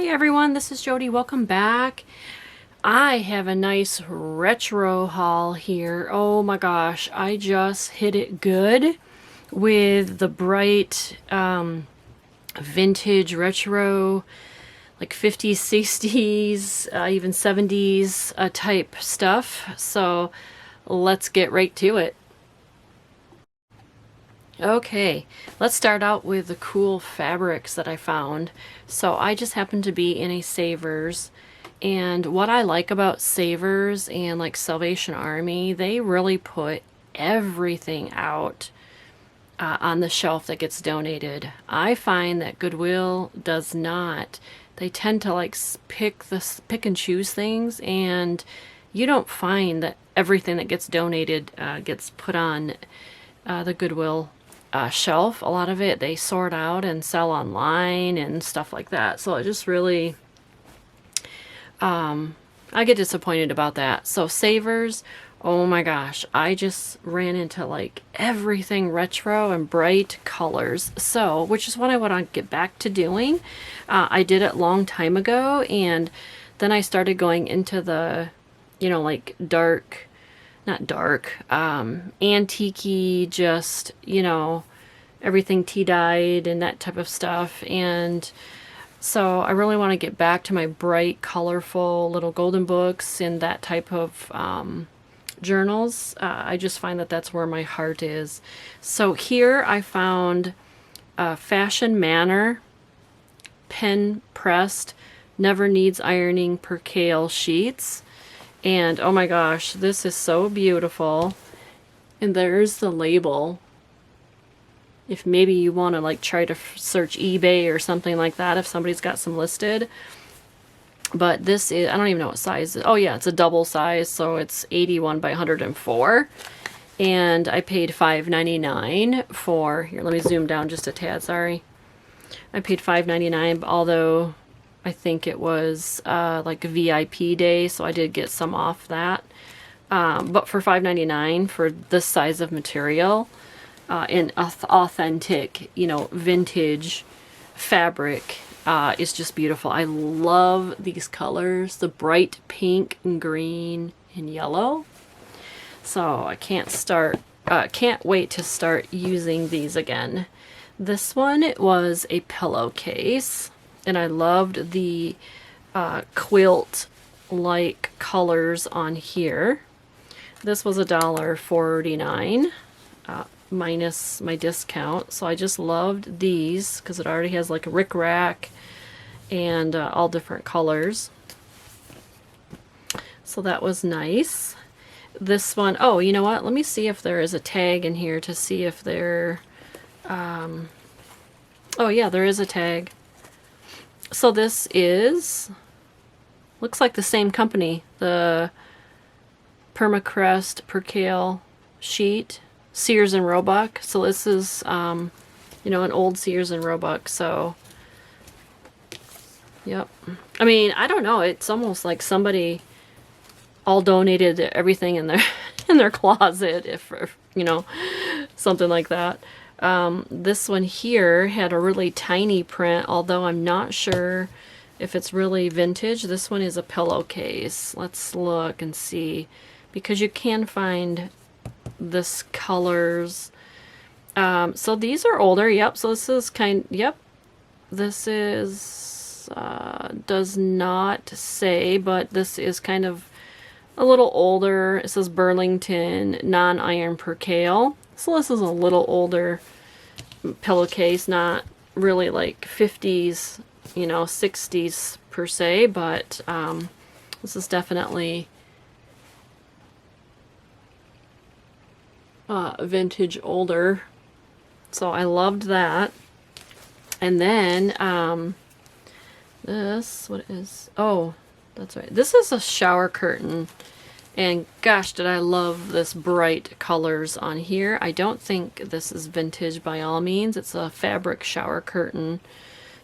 Hi everyone, this is Jody. Welcome back. I have a nice retro haul here. Oh my gosh, I just hit it good with the bright vintage retro, like 50s, 60s, even 70s type stuff. So let's get right to it. Okay, let's start out with the cool fabrics that I found. So I just happened to be in a Savers, and what I like about Savers and like Salvation Army, they really put everything out on the shelf that gets donated. I find that Goodwill does not. They tend to like pick and choose things, and you don't find that everything that gets donated gets put on the Goodwill shelf. A lot of it they sort out and sell online and stuff like that. So it just really, I get disappointed about that. So Savers, oh my gosh, I just ran into like everything retro and bright colors. So, which is what I want to get back to doing. I did it a long time ago, and then I started going into the, like dark, not dark, antique-y, just, everything tea-dyed and that type of stuff. And so I really want to get back to my bright, colorful little golden books and that type of journals. I just find that that's where my heart is. So here I found Fashion Manor pen pressed, never needs ironing percale sheets. And oh my gosh, this is so beautiful. And there's the label. If maybe you want to like try to search eBay or something like that, if somebody's got some listed. But this is, I don't even know what size. Oh yeah, it's a double size, so it's 81 by 104. And I paid $5.99 for, here, let me zoom down just a tad, sorry. I paid $5.99, although I think it was like a VIP day, so I did get some off that. But for $5.99 for this size of material, in authentic, vintage fabric, is just beautiful. I love these colors, the bright pink and green and yellow. So I can't wait to start using these again. This one was a pillowcase, and I loved the quilt-like colors on here. This was $1.49 minus my discount, so I just loved these because it already has like a rickrack and all different colors. So that was nice. This one, oh, you know what? Let me see if there is a tag in here to see if there. Oh yeah, there is a tag. So this is, looks like the same company, the Permacrest Percale sheet, Sears and Roebuck. So this is, an old Sears and Roebuck. So, yep. I mean, I don't know. It's almost like somebody all donated everything in their in their closet, if something like that. This one here had a really tiny print, although I'm not sure if it's really vintage. This one is a pillowcase. Let's look and see, because you can find this colors. So these are older. Yep. So this is yep. This is, does not say, but this is kind of a little older. It says Burlington non-iron percale. So this is a little older pillowcase, not really like 50s, 60s per se, but this is definitely vintage older. So I loved that. And then this, what is, oh, that's right. This is a shower curtain. And gosh, did I love this bright colors on here. I don't think this is vintage by all means. It's a fabric shower curtain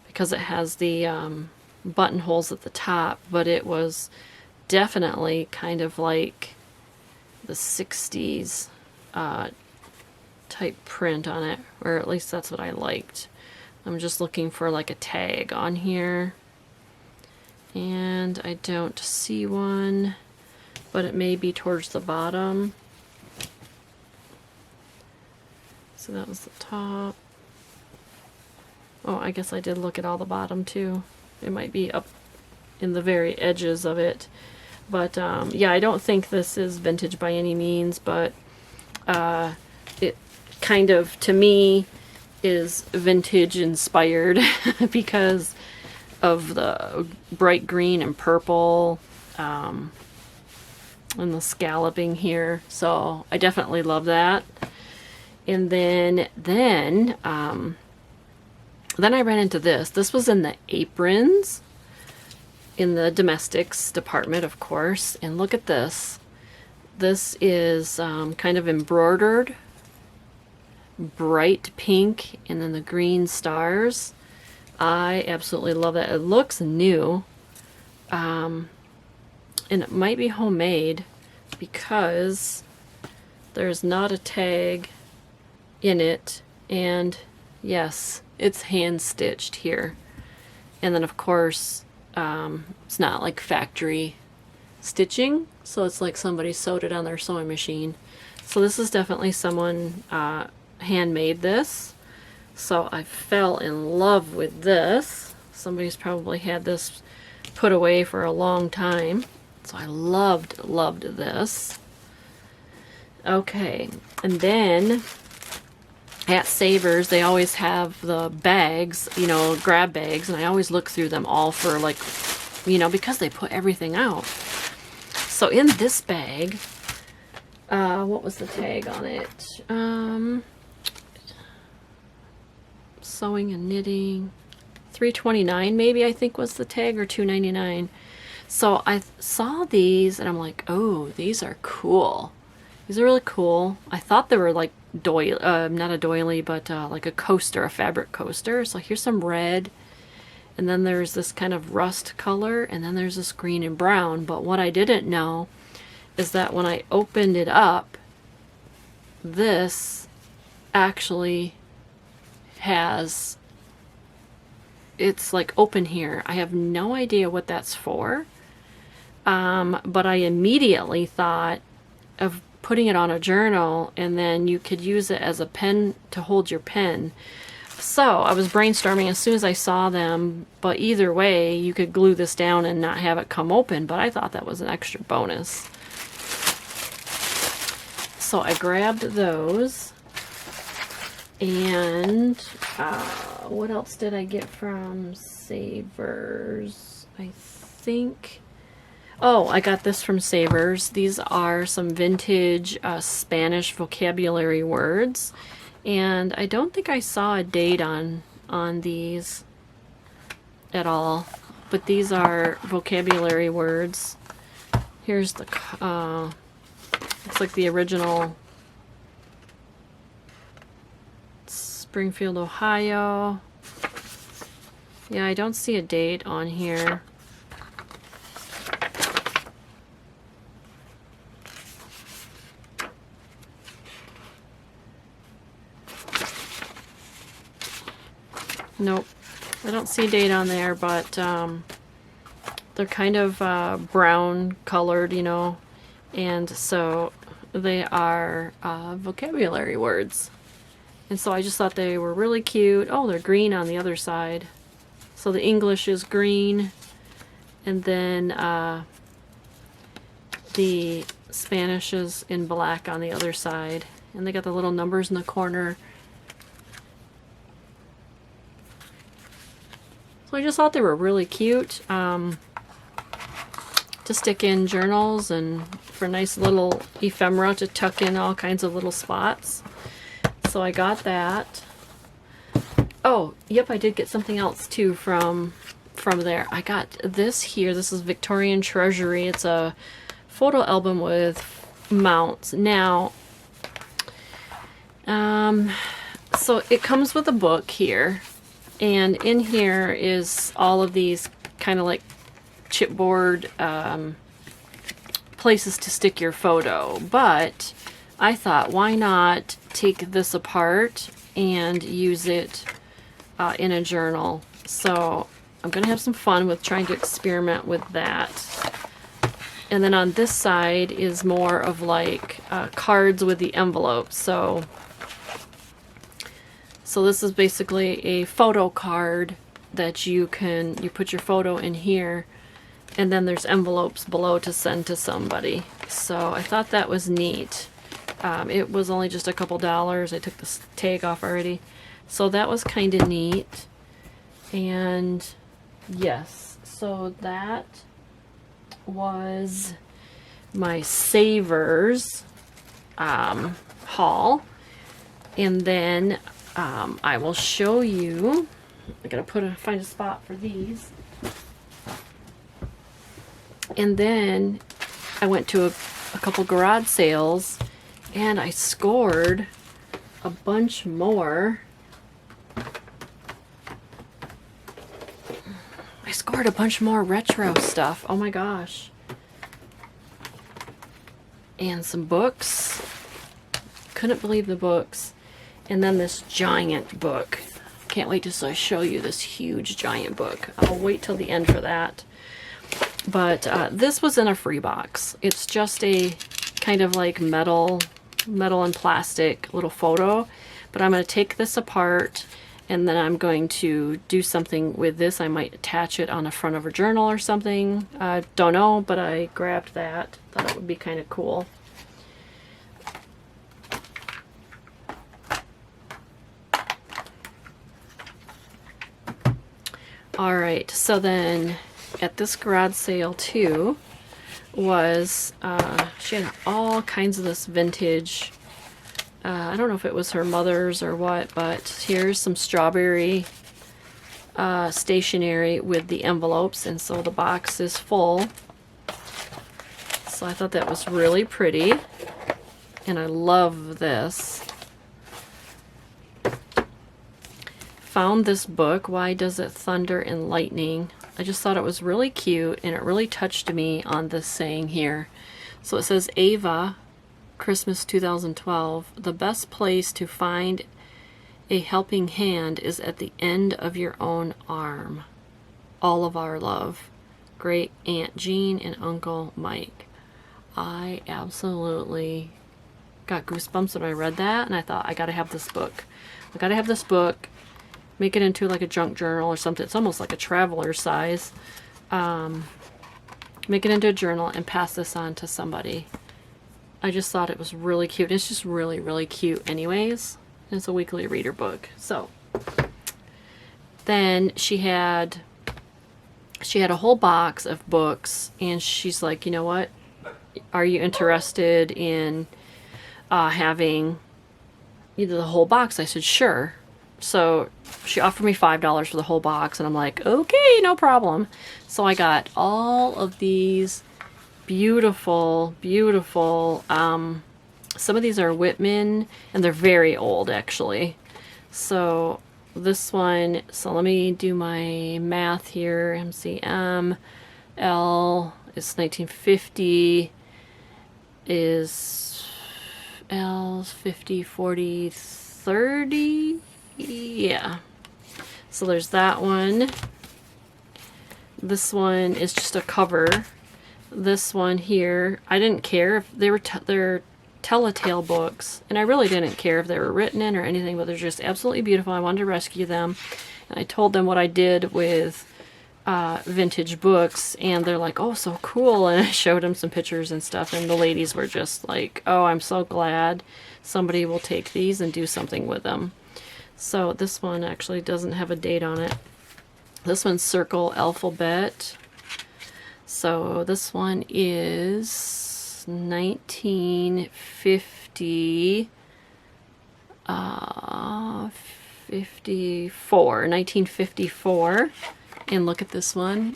because it has the buttonholes at the top, but it was definitely kind of like the 60s type print on it, or at least that's what I liked. I'm just looking for like a tag on here. And I don't see one, but it may be towards the bottom. So that was the top. Oh, I guess I did look at all the bottom too. It might be up in the very edges of it. But yeah, I don't think this is vintage by any means, but it kind of, to me, is vintage inspired because of the bright green and purple and the scalloping here. So I definitely love that. And then I ran into this. This was in the aprons in the domestics department, of course. And look at this. This is kind of embroidered, bright pink, and then the green stars. I absolutely love that. It looks new. And it might be homemade because there's not a tag in it. And yes, it's hand stitched here. And then of course, it's not like factory stitching, so it's like somebody sewed it on their sewing machine. So this is definitely someone handmade this. So I fell in love with this. Somebody's probably had this put away for a long time. So I loved this. Okay, and then at Savers, they always have the bags, you know, grab bags, and I always look through them all for, like, you know, because they put everything out. So in this bag, what was the tag on it? Sewing and knitting, $3.29 maybe, I think was the tag, or $2.99. So I saw these and I'm like, oh, these are cool. These are really cool. I thought they were like not a doily, but like a coaster, a fabric coaster. So here's some red, and then there's this kind of rust color, and then there's this green and brown. But what I didn't know is that when I opened it up, this actually has, it's like open here. I have no idea what that's for. But I immediately thought of putting it on a journal, and then you could use it as a pen to hold your pen. So I was brainstorming as soon as I saw them, but either way you could glue this down and not have it come open, but I thought that was an extra bonus. So I grabbed those. And what else did I get from Savers? I think, oh, I got this from Savers. These are some vintage Spanish vocabulary words, and I don't think I saw a date on these at all, but these are vocabulary words. Here's the looks like the original Springfield, Ohio. Yeah, I don't see a date on here. Nope, I don't see a date on there, but they're kind of brown colored, you know, and so they are vocabulary words. And so I just thought they were really cute. Oh, they're green on the other side. So the English is green, and then the Spanish is in black on the other side. And they got the little numbers in the corner. So I just thought they were really cute to stick in journals and for nice little ephemera to tuck in all kinds of little spots. So I got that. Oh, yep, I did get something else too from there. I got this here. This is Victorian Treasury. It's a photo album with mounts. Now, so it comes with a book here, and in here is all of these kind of like chipboard places to stick your photo. But I thought, why not take this apart and use it in a journal? So I'm going to have some fun with trying to experiment with that. And then on this side is more of like cards with the envelopes. So this is basically a photo card that you put your photo in here, and then there's envelopes below to send to somebody. So I thought that was neat. It was only just a couple dollars. I took the tag off already. So that was kind of neat. And yes, so that was my Savers haul. And then I will show you. I gotta find a spot for these. And then I went to a couple garage sales and I scored a bunch more. I scored a bunch more retro stuff. Oh my gosh. And some books. Couldn't believe the books. And then this giant book. Can't wait to show you this huge giant book. I'll wait till the end for that. But this was in a free box. It's just a kind of like metal and plastic little photo. But I'm going to take this apart, and then I'm going to do something with this. I might attach it on the front of a journal or something. I don't know, but I grabbed that. Thought it would be kind of cool. Alright, so then at this garage sale too was, she had all kinds of this vintage, I don't know if it was her mother's or what, but here's some strawberry stationery with the envelopes, and so the box is full. So I thought that was really pretty, and I love this. Found this book, Why Does It Thunder and Lightning? I just thought it was really cute, and it really touched me on this saying here. So it says, Ava, Christmas 2012, the best place to find a helping hand is at the end of your own arm. All of our love. Great Aunt Jean and Uncle Mike. I absolutely got goosebumps when I read that, and I thought, I gotta have this book. I gotta have this book. Make it into like a junk journal or something. It's almost like a traveler size. Make it into a journal and pass this on to somebody. I just thought it was really cute. It's just really, really cute anyways. It's a weekly reader book. So then she had a whole box of books, and she's like, you know what? Are you interested in having either the whole box? I said, sure. So she offered me $5 for the whole box, and I'm like, okay, no problem. So I got all of these beautiful, beautiful, some of these are Whitman, and they're very old actually. So this one, so let me do my math here. MCM, L is 1950, is L's 50, 40, 30. Yeah, so there's that one. This one is just a cover. This one here, I didn't care if they were they're Telltale books, and I really didn't care if they were written in or anything, but they're just absolutely beautiful. I wanted to rescue them, and I told them what I did with vintage books, and they're like, oh, so cool. And I showed them some pictures and stuff, and the ladies were just like, oh, I'm so glad somebody will take these and do something with them. So this one actually doesn't have a date on it. This one's Circle Alphabet. So this one is 1950, 1954. And look at this one.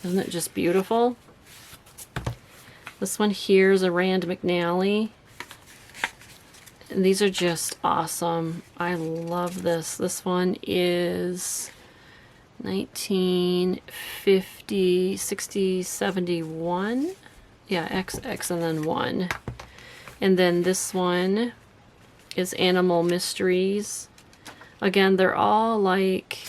Isn't it just beautiful? This one here is a Rand McNally. And these are just awesome. I love this. This one is 1950, 60, 71. Yeah, XX and then 1. And then this one is Animal Mysteries. Again, they're all like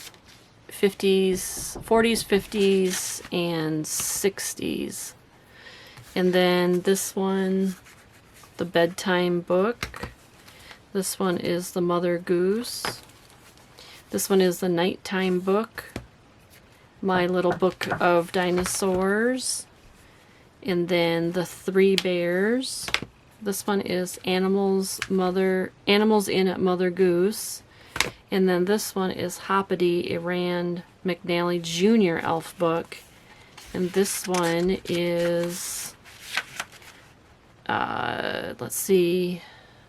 50s, 40s, 50s, and 60s. And then this one, the bedtime book. This one is the Mother Goose. This one is the nighttime book. My Little Book of Dinosaurs. And then the Three Bears. This one is Animals in at Mother Goose. And then this one is Hoppity, a Rand McNally Jr. elf book. And this one is, let's see,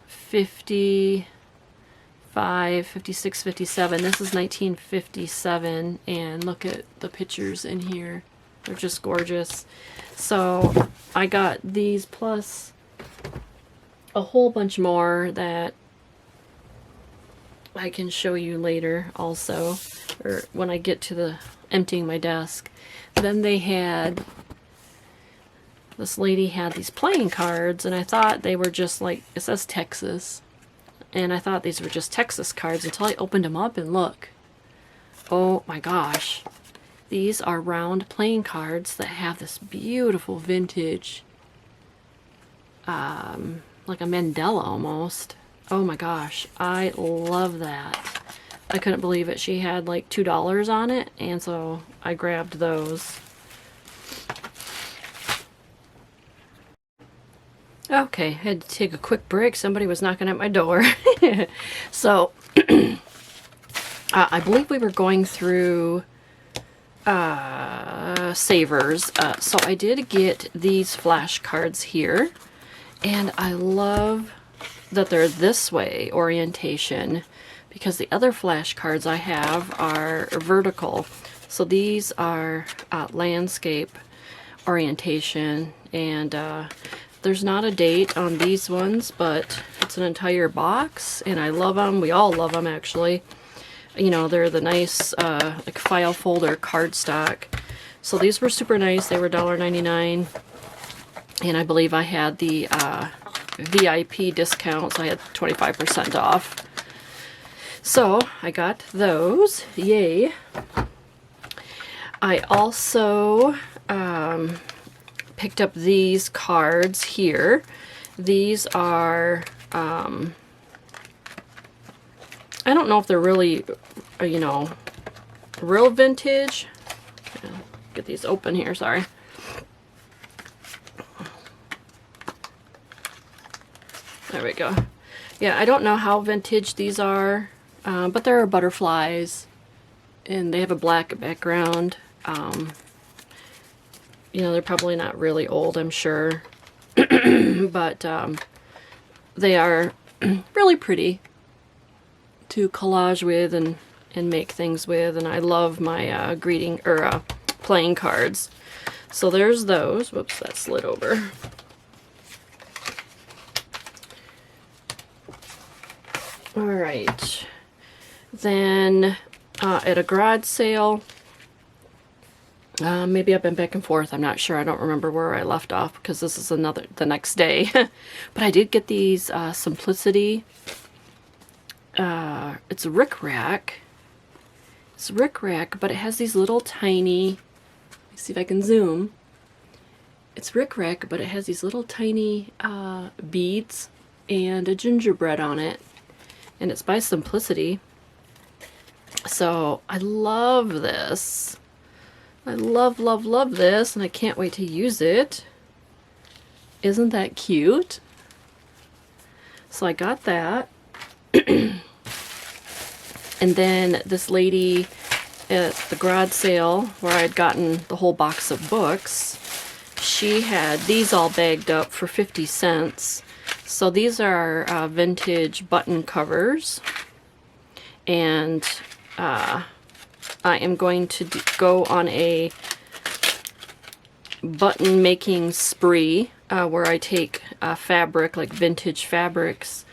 55, 56, 57. This is 1957. And look at the pictures in here. They're just gorgeous. So I got these plus a whole bunch more that I can show you later also, or when I get to the emptying my desk. Then they had, this lady had these playing cards, and I thought they were just like, it says Texas, and I thought these were just Texas cards until I opened them up and look. Oh my gosh. These are round playing cards that have this beautiful vintage, like a Mandela almost. Oh my gosh, I love that. I couldn't believe it. She had like $2 on it, and so I grabbed those. Okay, I had to take a quick break. Somebody was knocking at my door. So, I believe we were going through Savers. So I did get these flashcards here, and I love that they're this way orientation, because the other flashcards I have are vertical. So these are landscape orientation, and there's not a date on these ones, but it's an entire box, and I love them. We all love them, actually. You know, they're the nice like file folder cardstock. So these were super nice. They were $1.99, and I believe I had the VIP discount, so I had 25% off. So I got those. Yay. I also picked up these cards here. These are, I don't know if they're really, you know, real vintage. Get these open here, sorry. There we go. Yeah, I don't know how vintage these are, but there are butterflies, and they have a black background. You know, they're probably not really old, I'm sure, but they are really pretty to collage with and make things with, and I love my greeting or playing cards. So there's those. Whoops, that slid over. All right. Then at a garage sale, maybe I've been back and forth. I'm not sure. I don't remember where I left off because this is the next day. But I did get these Simplicity. It's rickrack. It's rickrack, but it has these little tiny. Let's see if I can zoom. It's rickrack, but it has these little tiny beads and a gingerbread on it. And it's by Simplicity. So I love this. I love, love, love this, and I can't wait to use it. Isn't that cute? So I got that. And then this lady at the garage sale, where I had gotten the whole box of books, she had these all bagged up for 50 cents. So these are vintage button covers, and I am going to go on a button making spree where I take fabric, like vintage fabrics,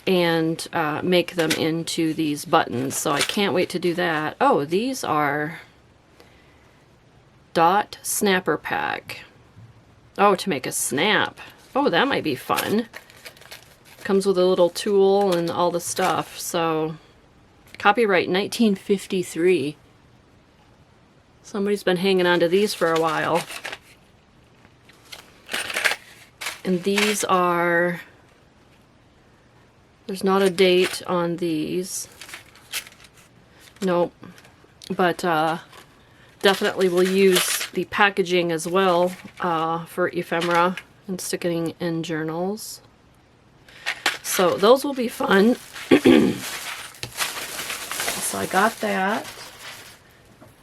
and make them into these buttons. So I can't wait to do that. Oh, these are dot snapper pack. Oh, to make a snap. Oh, that might be fun. Comes with a little tool and all the stuff. So copyright 1953. Somebody's been hanging on to these for a while. And these are, there's not a date on these. Nope. But definitely will use the packaging as well for ephemera and sticking in journals. So those will be fun. So I got that.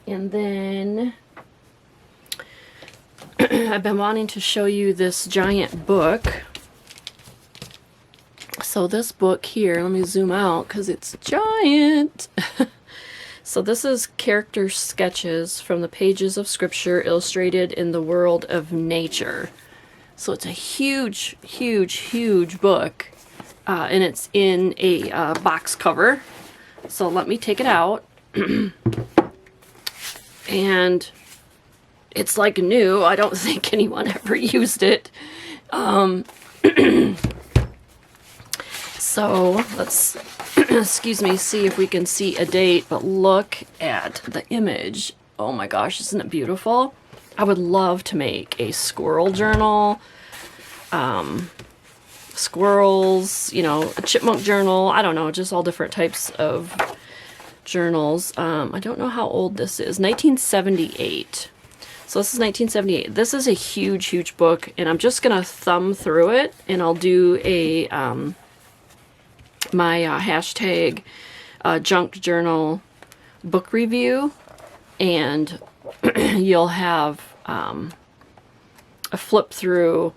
And then I've been wanting to show you this giant book. So this book here, let me zoom out because it's giant. So this is character sketches from the pages of scripture illustrated in the world of nature. So it's a huge, huge, huge book. And it's in a box cover. So let me take it out. And it's like new. I don't think anyone ever used it. So let's, excuse me, see if we can see a date, but look at the image. Oh my gosh, isn't it beautiful? I would love to make a squirrel journal, squirrels, you know, a chipmunk journal. I don't know, just all different types of journals. I don't know how old this is. 1978. So this is 1978. This is a huge, huge book, and I'm just gonna thumb through it, and I'll do a my hashtag junk journal book review, and you'll have a flip through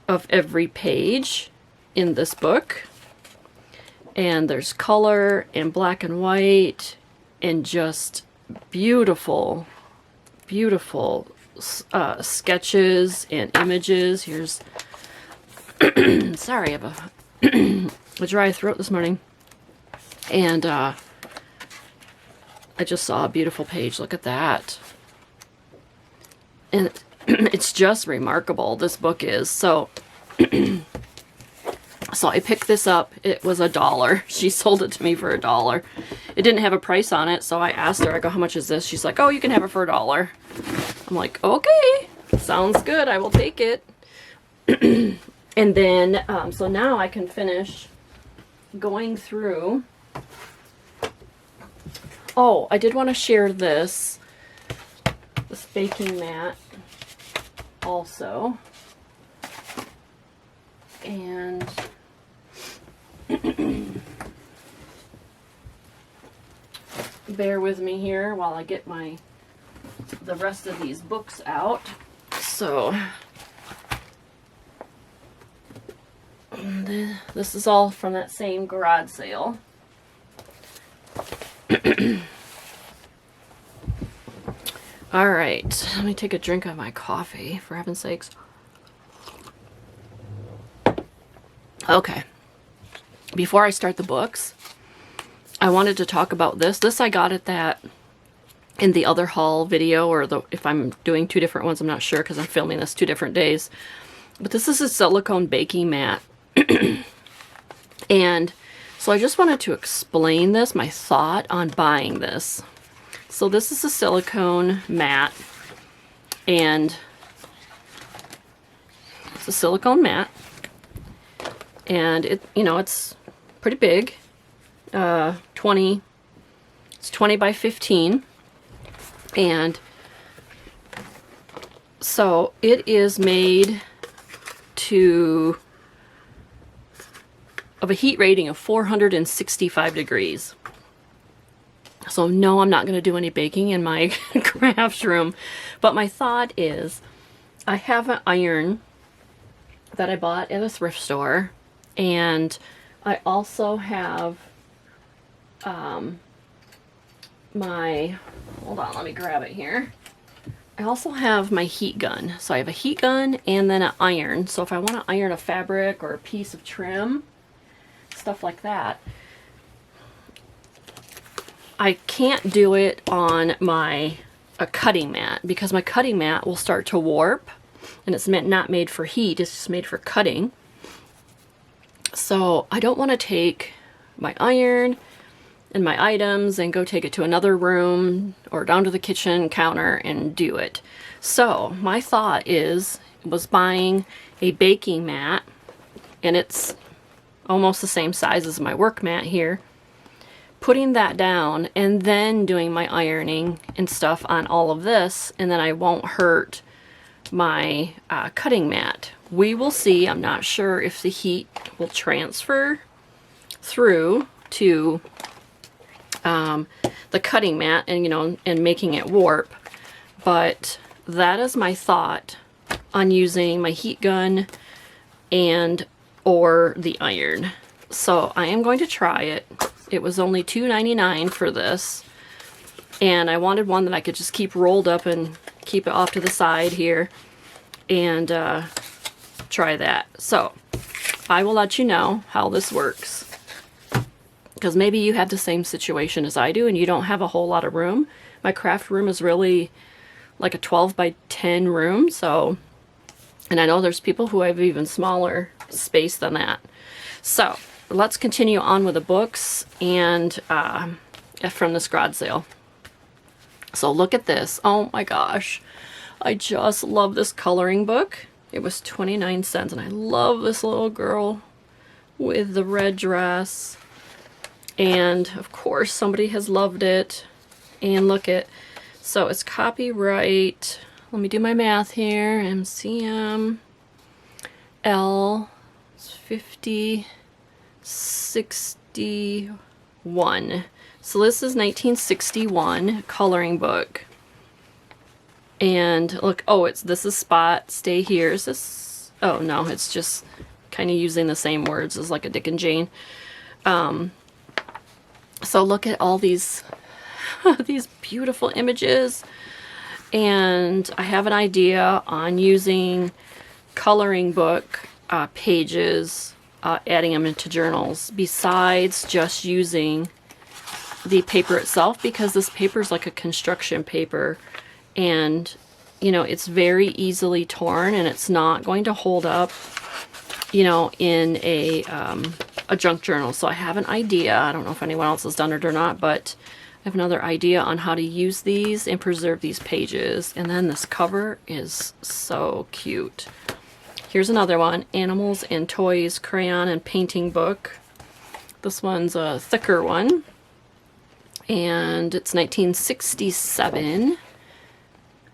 of every page in this book. And there's color and black and white and just beautiful, beautiful sketches and images. Here's, sorry, I have a dry throat this morning. And I just saw a beautiful page. Look at that. And it's just remarkable, this book is. So so I picked this up. It was $1. She sold it to me for $1. It didn't have a price on it, so I asked her, I go, how much is this? She's like, oh, you can have it for $1. I'm like, okay, sounds good, I will take it. And then, so now I can finish going through. Oh, I did want to share this baking mat also. And bear with me here while I get the rest of these books out. So this is all from that same garage sale. All right, let me take a drink of my coffee, for heaven's sakes. Okay, before I start the books, I wanted to talk about this. This I got at that in the other haul video, or if I'm doing two different ones, I'm not sure because I'm filming this 2 different days. But this is a silicone baking mat. And so I just wanted to explain this, my thought on buying this. So this is a silicone mat, and it's a silicone mat, and it, you know, it's pretty big. It's 20 by 15, and so it is made of a heat rating of 465 degrees. So no, I'm not going to do any baking in my craft room, but my thought is I have an iron that I bought at a thrift store, and I also have hold on, let me grab it here. I also have my heat gun. So I have a heat gun and then an iron. So if I want to iron a fabric or a piece of trim, stuff like that, I can't do it on a cutting mat because my cutting mat will start to warp, and it's not made for heat, it's just made for cutting. So I don't want to take my iron and my items and go take it to another room or down to the kitchen counter and do it. So my thought was buying a baking mat, and it's almost the same size as my work mat here, putting that down and then doing my ironing and stuff on all of this, and then I won't hurt my cutting mat. We will see. I'm not sure if the heat will transfer through to the cutting mat and, you know, and making it warp, but that is my thought on using my heat gun and or the iron. So I am going to try it. It was only $2.99 for this, and I wanted one that I could just keep rolled up and keep it off to the side here and try that. So I will let you know how this works, because maybe you have the same situation as I do and you don't have a whole lot of room. My craft room is really like a 12 by 10 room, so, and I know there's people who have even smaller space than that. So let's continue on with the books and from this garage sale. So look at this. Oh my gosh, I just love this coloring book. It was 29 cents, and I love this little girl with the red dress, and of course somebody has loved it. And look at, so it's copyright, let me do my math here, MCM L 5061. So this is 1961 coloring book. And look, oh, this is Spot, Stay Here. Is this, oh no, it's just kind of using the same words as like a Dick and Jane. So look at all these these beautiful images, and I have an idea on using coloring book pages, adding them into journals besides just using the paper itself, because this paper is like a construction paper, and you know, it's very easily torn, and it's not going to hold up, you know, in a junk journal. So I have an idea. I don't know if anyone else has done it or not, but I have another idea on how to use these and preserve these pages. And then this cover is so cute. Here's another one, Animals and Toys Crayon and Painting Book. This one's a thicker one, and it's 1967.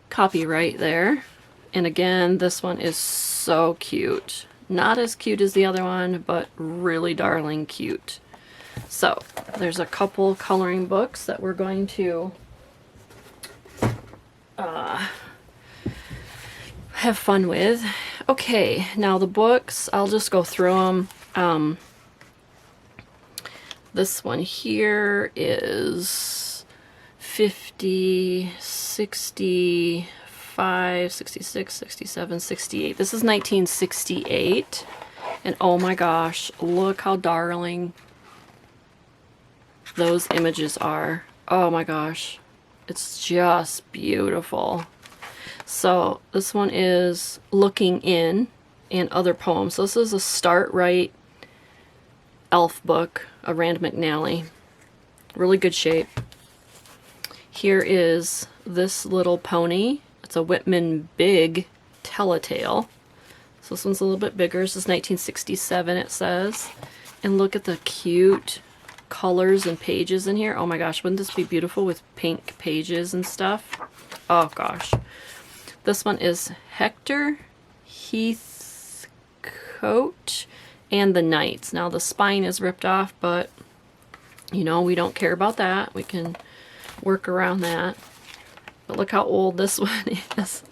Copyright there. And again, this one is so cute. Not as cute as the other one, but really darling cute. So there's a couple coloring books that we're going to have fun with. Okay, now the books, I'll just go through them. This one here is 50, 65, 66, 67, 68. This is 1968. And oh my gosh, look how darling those images are. Oh my gosh, it's just beautiful. So this one is Looking In and Other Poems. So this is a Start Right elf book, a Rand McNally. Really good shape. Here is This Little Pony. It's a Whitman Big Telltale. So this one's a little bit bigger. This is 1967, it says. And look at the cute colors and pages in here. Oh my gosh, wouldn't this be beautiful with pink pages and stuff? Oh gosh. This one is Hector Heathcote and the Knights. Now the spine is ripped off, but you know, we don't care about that. We can work around that. But look how old this one is.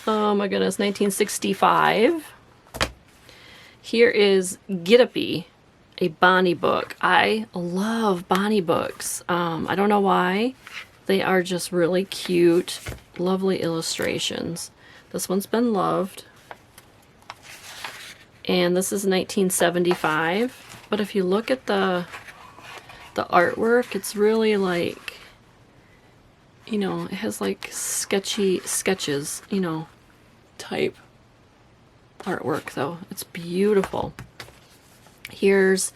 Oh my goodness, 1965. Here is Get-Uppy, a Bonnie book. I love Bonnie books. I don't know why. They are just really cute, lovely illustrations. This one's been loved. And this is 1975. But if you look at the artwork, it's really like, you know, it has like sketchy sketches, you know, type artwork though. It's beautiful. Here's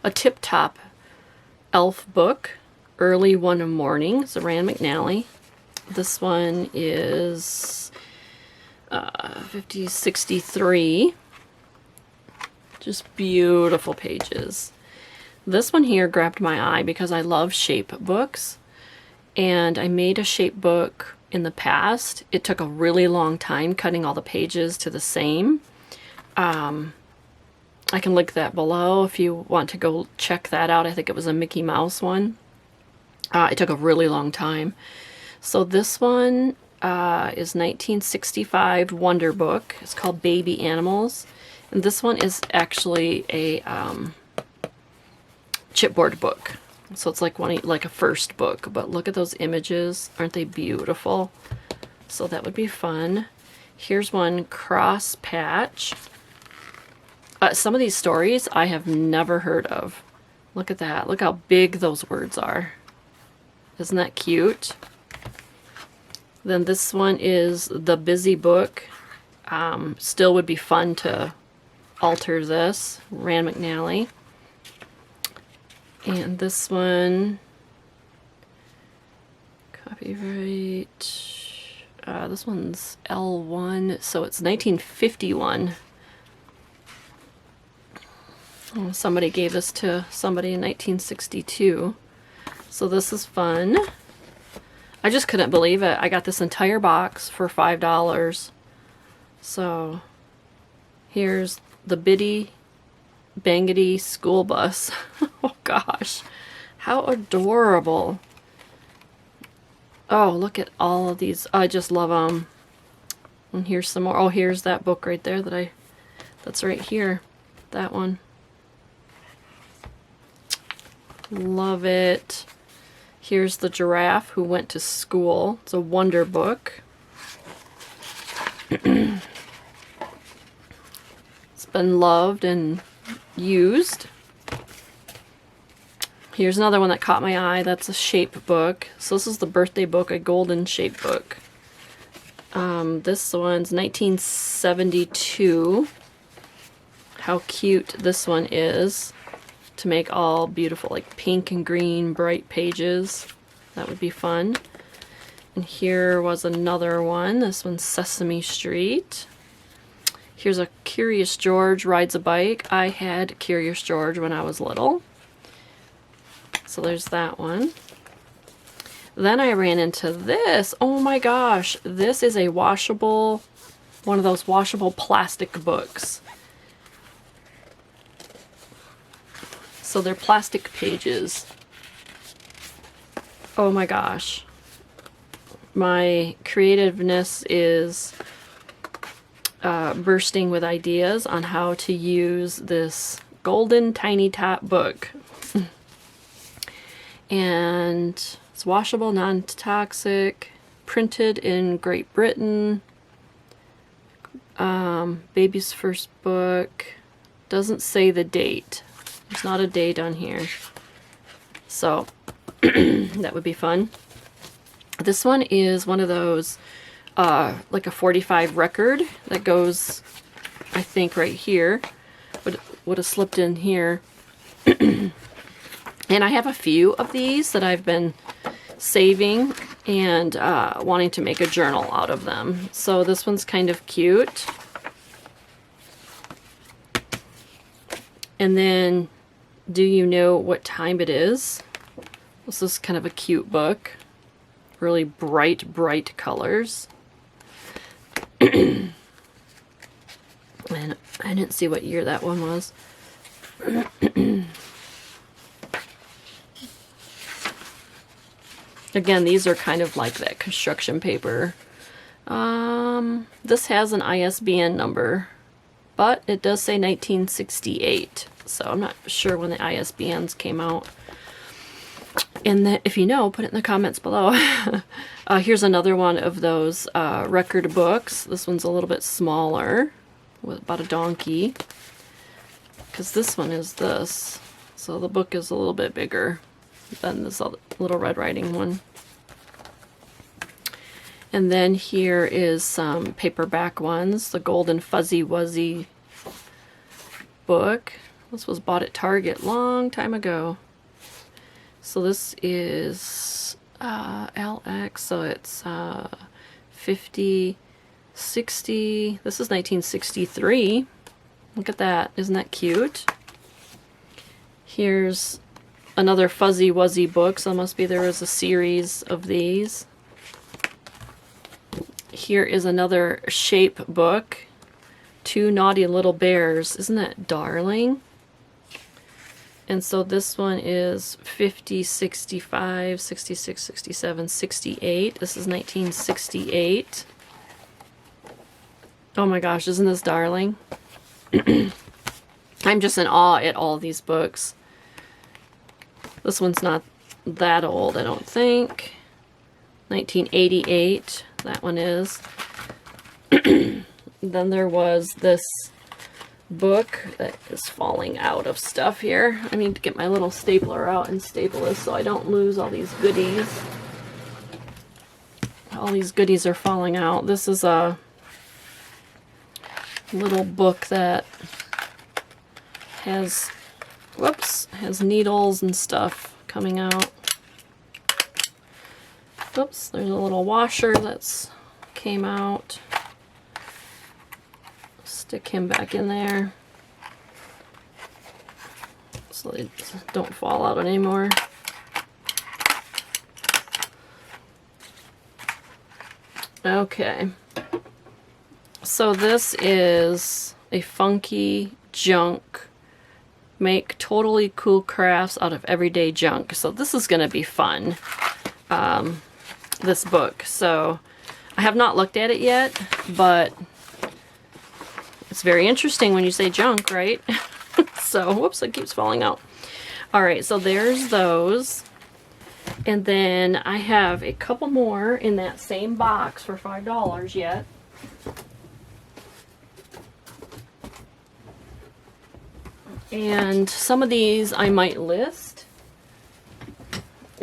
a Tip Top Elf book, Early One Morning. It's a Rand McNally. This one is 5063. Just beautiful pages. This one here grabbed my eye because I love shape books, and I made a shape book in the past. It took a really long time cutting all the pages to the same. I can link that below if you want to go check that out. I think it was a Mickey Mouse one. It took a really long time. So this one is 1965 Wonder Book. It's called Baby Animals. And this one is actually a chipboard book. So it's like a first book. But look at those images. Aren't they beautiful? So that would be fun. Here's one, Cross Patch. Some of these stories I have never heard of. Look at that. Look how big those words are. Isn't that cute? Then this one is The Busy Book. Still would be fun to alter this. Rand McNally. And this one, copyright, this one's L1, so it's 1951. Oh, somebody gave this to somebody in 1962. So this is fun. I just couldn't believe it. I got this entire box for $5. So here's the Biddy Bangity School Bus. Oh gosh, how adorable. Oh, look at all of these. I just love them. And here's some more. Oh, here's that book right there that's right here. That one. Love it. Here's the Giraffe Who Went to School. It's a Wonder Book. It's been loved and used. Here's another one that caught my eye. That's a shape book. So this is the birthday book, a golden shape book. This one's 1972. How cute this one is. To make all beautiful, like pink and green, bright pages. That would be fun. And here was another one. This one's Sesame Street. Here's a Curious George Rides a Bike. I had Curious George when I was little. So there's that one. Then I ran into this. Oh my gosh. This is a washable, one of those washable plastic books. So they're plastic pages. Oh my gosh. My creativeness is bursting with ideas on how to use this golden tiny top book. And it's washable, non-toxic, printed in Great Britain. Baby's first book. Doesn't say the date. There's not a date on here. So that would be fun. This one is one of those like a 45 record that goes, I think, right here. Would have slipped in here. And I have a few of these that I've been saving and wanting to make a journal out of them. So this one's kind of cute. And then, Do You Know What Time It Is? This is kind of a cute book. Really bright, bright colors. And I didn't see what year that one was. Again, these are kind of like that construction paper. This has an ISBN number, but it does say 1968. So I'm not sure when the ISBNs came out. And if you know, put it in the comments below. Here's another one of those record books. This one's a little bit smaller, with about a donkey. Because this one is this. So the book is a little bit bigger than this little Red Riding one. And then here is some paperback ones. The Golden Fuzzy Wuzzy book. This was bought at Target long time ago. So this is LX, so it's 50, 60. This is 1963. Look at that. Isn't that cute? Here's another Fuzzy Wuzzy book, so it must be there was a series of these. Here is another shape book. Two Naughty Little Bears. Isn't that darling? And so this one is 50, 65, 66, 67, 68. This is 1968. Oh my gosh, isn't this darling? I'm just in awe at all these books. This one's not that old, I don't think. 1988, that one is. Then there was this book that is falling out of stuff here. I need to get my little stapler out and staple this so I don't lose all these goodies. All these goodies are falling out. This is a little book that has, whoops, has needles and stuff coming out. Oops, there's a little washer that's came out. Stick him back in there so they don't fall out anymore. Okay, so this is a funky junk. Make totally cool crafts out of everyday junk. So this is going to be fun, this book. So I have not looked at it yet, but it's very interesting when you say junk, right? So, whoops, it keeps falling out. Alright, so there's those. And then I have a couple more in that same box for $5 yet. And some of these I might list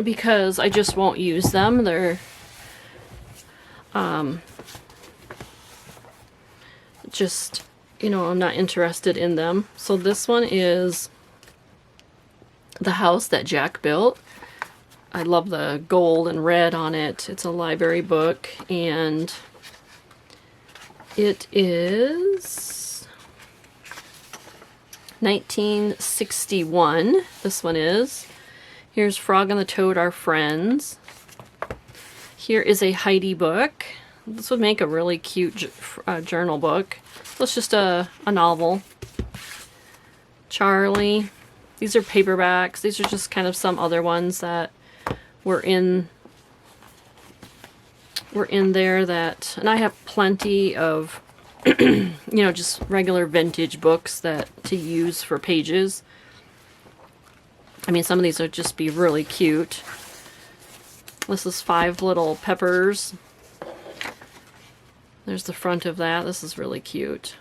because I just won't use them. They're just, you know, I'm not interested in them. So this one is The House That Jack Built. I love the gold and red on it. It's a library book, and it is 1961. This one is. Here's Frog and the Toad Are Friends. Here is a Heidi book. This would make a really cute journal book. So it's just a novel. Charlie. These are paperbacks. These are just kind of some other ones that were in there that, and I have plenty of you know, just regular vintage books that to use for pages. I mean, some of these would just be really cute. This is Five Little Peppers. There's the front of that. This is really cute.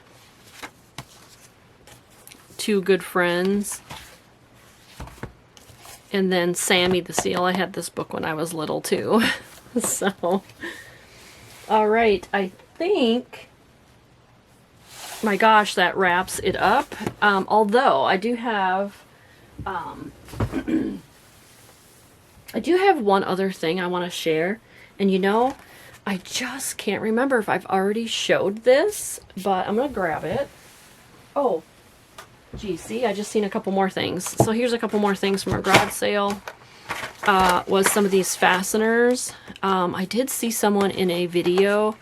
Two Good Friends. And then Sammy the Seal. I had this book when I was little too. So, alright, I think, my gosh, that wraps it up. Although, I do have, I do have one other thing I want to share. And you know, I just can't remember if I've already showed this, but I'm going to grab it. Oh, gee, see, I just seen a couple more things. So here's a couple more things from our garage sale. Was some of these fasteners. I did see someone in a video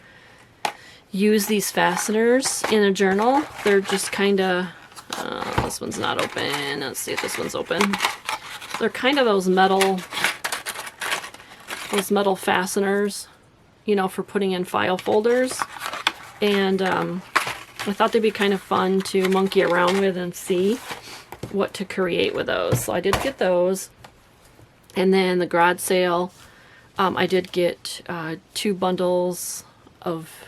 use these fasteners in a journal. They're just kind of, this one's not open. Let's see if this one's open. They're kind of those metal fasteners, you know, for putting in file folders. And I thought they'd be kind of fun to monkey around with and see what to create with those. So I did get those. And then the garage sale, I did get 2 bundles of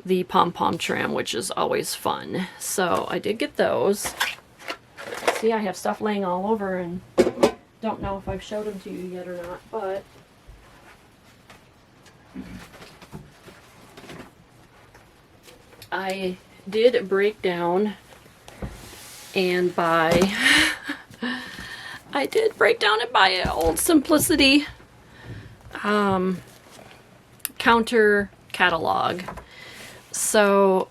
the pom-pom trim, which is always fun. So I did get those. See, I have stuff laying all over and don't know if I've showed them to you yet or not, but I did break down and buy I did break down and buy an old Simplicity counter catalog. So,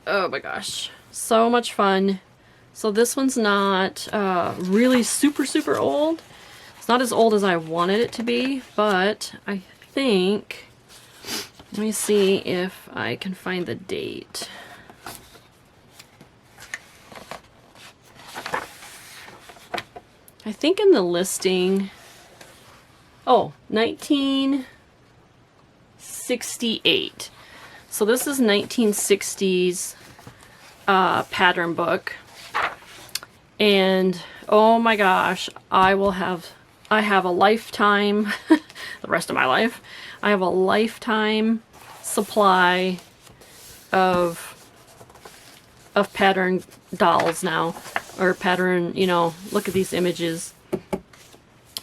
oh my gosh, so much fun. So this one's not really super old. It's not as old as I wanted it to be, but I think, let me see if I can find the date. I think in the listing, oh, 1968. So this is 1960s pattern book. And oh my gosh, I have a lifetime, the rest of my life, I have a lifetime supply of pattern dolls now, or pattern, you know, look at these images.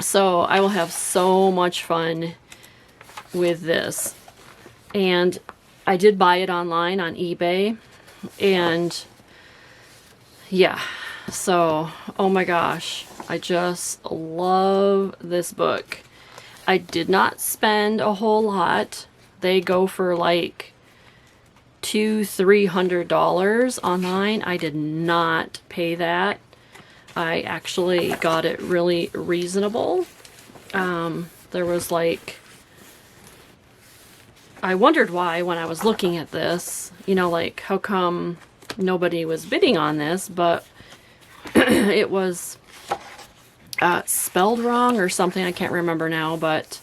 So I will have so much fun with this. And I did buy it online on eBay, and yeah, so oh my gosh, I just love this book. I did not spend a whole lot. They go for like $200-300 online. I did not pay that. I actually got it really reasonable. There was like, I wondered why when I was looking at this, you know, like how come nobody was bidding on this, but it was spelled wrong or something. I can't remember now, but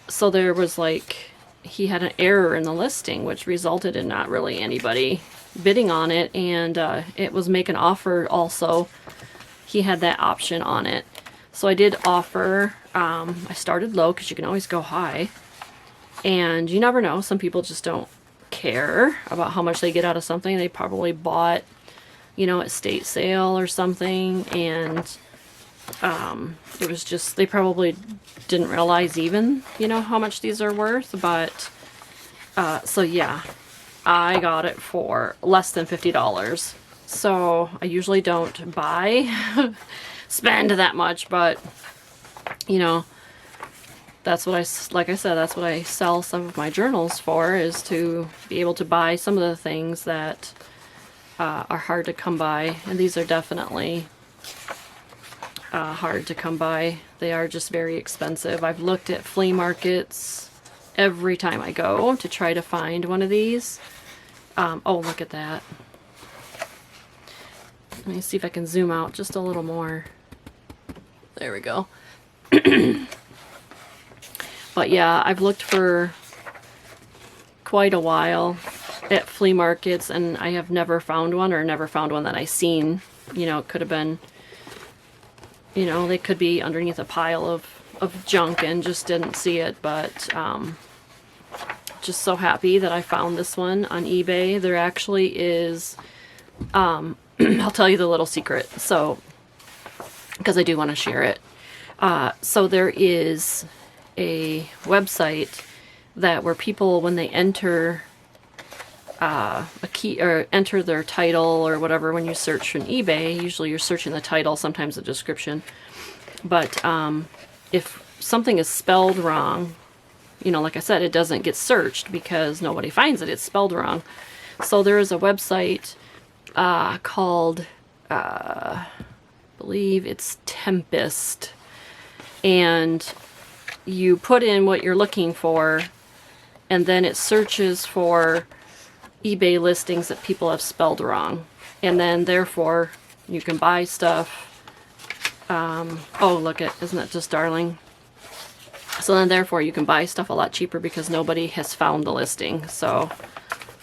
so there was like, he had an error in the listing, which resulted in not really anybody bidding on it, and it was make an offer also. He had that option on it. So I did offer, I started low because you can always go high. And you never know, some people just don't care about how much they get out of something. They probably bought, you know, at state sale or something, and it was just, they probably didn't realize even, you know, how much these are worth. But so yeah, I got it for less than $50. So I usually don't spend that much, but you know, that's what like I said, that's what I sell some of my journals for, is to be able to buy some of the things that are hard to come by. And these are definitely hard to come by. They are just very expensive. I've looked at flea markets every time I go to try to find one of these. Oh, look at that. Let me see if I can zoom out just a little more. There we go. But yeah, I've looked for quite a while at flea markets, and I have never found one, or never found one that I seen. You know, it could have been, you know, they could be underneath a pile of junk and just didn't see it. But just so happy that I found this one on eBay. There actually is, I'll tell you the little secret, so, because I do want to share it. So there is a website that where people, when they enter a key, or enter their title or whatever, when you search on eBay, usually you're searching the title, sometimes the description, but if something is spelled wrong, you know, like I said, it doesn't get searched because nobody finds it, it's spelled wrong. So there is a website called, I believe it's Tempest, and you put in what you're looking for, and then it searches for eBay listings that people have spelled wrong, and then therefore you can buy stuff. Oh, look at, isn't that just darling? So then therefore you can buy stuff a lot cheaper because nobody has found the listing. So,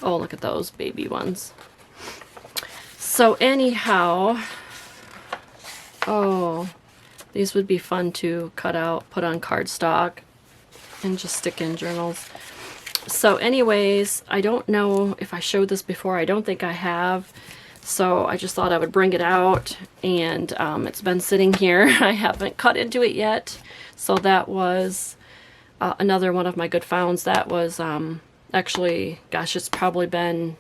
oh, look at those baby ones. So anyhow, oh, these would be fun to cut out, put on cardstock, and just stick in journals. So anyways, I don't know if I showed this before. I don't think I have. So I just thought I would bring it out, and it's been sitting here. I haven't cut into it yet. So that was another one of my good finds. That was actually, gosh, it's probably been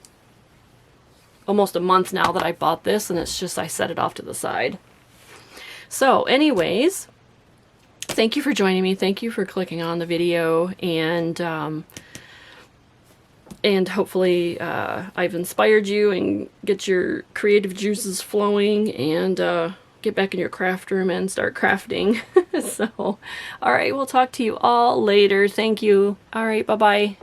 almost a month now that I bought this, and it's just, I set it off to the side. So anyways, thank you for joining me. Thank you for clicking on the video, and hopefully I've inspired you and get your creative juices flowing, and get back in your craft room and start crafting. So, all right, we'll talk to you all later. Thank you. All right, bye-bye.